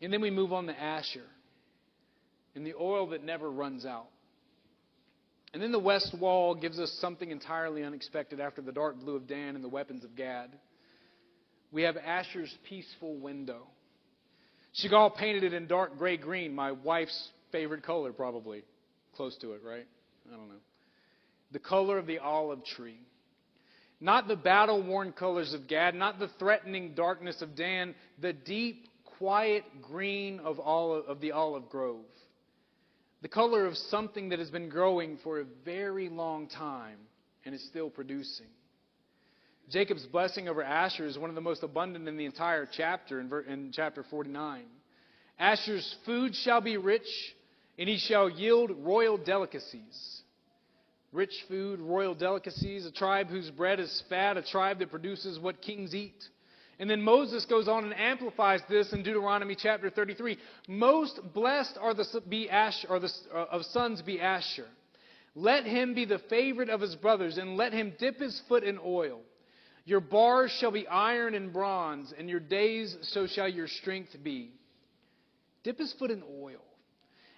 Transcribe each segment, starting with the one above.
And then we move on to Asher and the oil that never runs out. And then the west wall gives us something entirely unexpected after the dark blue of Dan and the weapons of Gad. We have Asher's peaceful window. Chagall painted it in dark gray-green, my wife's favorite color probably. Close to it, right? I don't know. The color of the olive tree. Not the battle-worn colors of Gad, not the threatening darkness of Dan, the deep, quiet green of the olive grove. The color of something that has been growing for a very long time and is still producing. Jacob's blessing over Asher is one of the most abundant in the entire chapter, in chapter 49. Asher's food shall be rich, and he shall yield royal delicacies. Rich food, royal delicacies, a tribe whose bread is fat, a tribe that produces what kings eat. And then Moses goes on and amplifies this in Deuteronomy chapter 33. Most blessed are of sons be Asher. Let him be the favorite of his brothers, and let him dip his foot in oil. Your bars shall be iron and bronze, and your days so shall your strength be. Dip his foot in oil.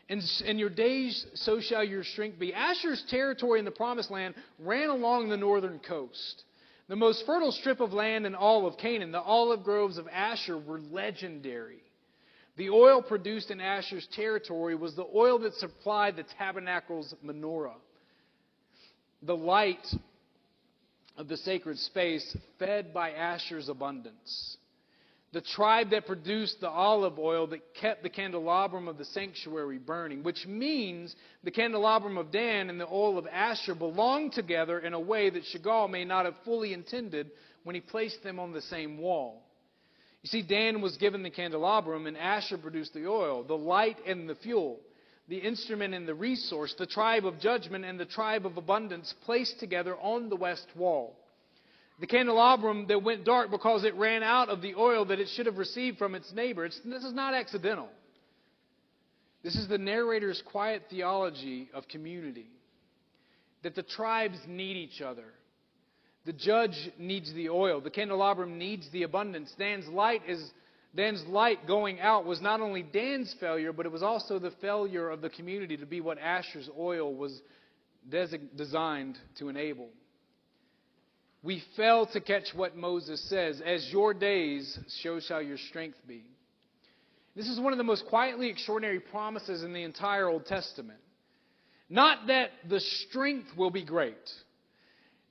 And your days, so shall your strength be. Asher's territory in the Promised Land ran along the northern coast. The most fertile strip of land in all of Canaan, the olive groves of Asher, were legendary. The oil produced in Asher's territory was the oil that supplied the tabernacle's menorah. The light of the sacred space fed by Asher's abundance. The tribe that produced the olive oil that kept the candelabrum of the sanctuary burning, which means the candelabrum of Dan and the oil of Asher belong together in a way that Chagall may not have fully intended when he placed them on the same wall. You see, Dan was given the candelabrum and Asher produced the oil, the light and the fuel, the instrument and the resource, the tribe of judgment and the tribe of abundance placed together on the west wall. The candelabrum that went dark because it ran out of the oil that it should have received from its neighbor. This is not accidental. This is the narrator's quiet theology of community. That the tribes need each other. The judge needs the oil. The candelabrum needs the abundance. Dan's light going out was not only Dan's failure, but it was also the failure of the community to be what Asher's oil was designed to enable. We fail to catch what Moses says, as your days, so shall your strength be. This is one of the most quietly extraordinary promises in the entire Old Testament. Not that the strength will be great.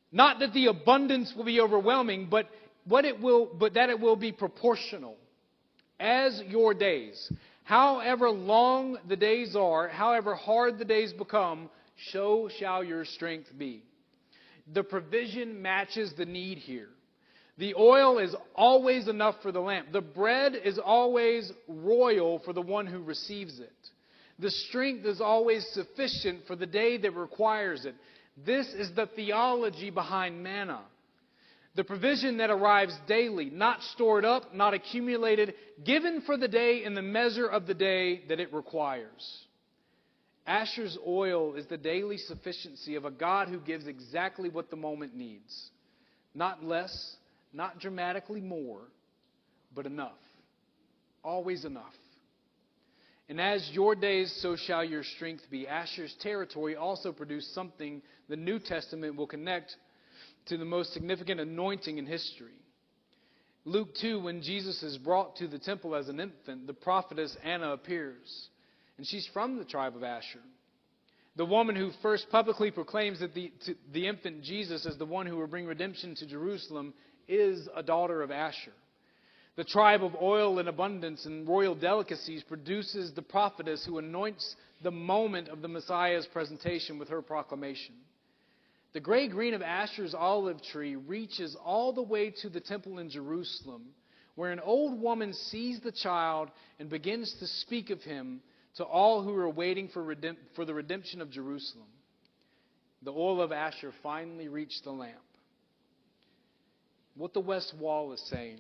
Not that the abundance will be overwhelming, but that it will be proportional. As your days. However long the days are, however hard the days become, so shall your strength be. The provision matches the need here. The oil is always enough for the lamp. The bread is always royal for the one who receives it. The strength is always sufficient for the day that requires it. This is the theology behind manna. The provision that arrives daily, not stored up, not accumulated, given for the day in the measure of the day that it requires. Asher's oil is the daily sufficiency of a God who gives exactly what the moment needs. Not less, not dramatically more, but enough. Always enough. And as your days, so shall your strength be. Asher's territory also produced something the New Testament will connect to the most significant anointing in history. Luke 2, when Jesus is brought to the temple as an infant, the prophetess Anna appears. And she's from the tribe of Asher. The woman who first publicly proclaims that the infant Jesus as the one who will bring redemption to Jerusalem is a daughter of Asher. The tribe of oil and abundance and royal delicacies produces the prophetess who anoints the moment of the Messiah's presentation with her proclamation. The gray green of Asher's olive tree reaches all the way to the temple in Jerusalem, where an old woman sees the child and begins to speak of him to all who are waiting for the redemption of Jerusalem. The oil of Asher finally reached the lamp. What the west wall is saying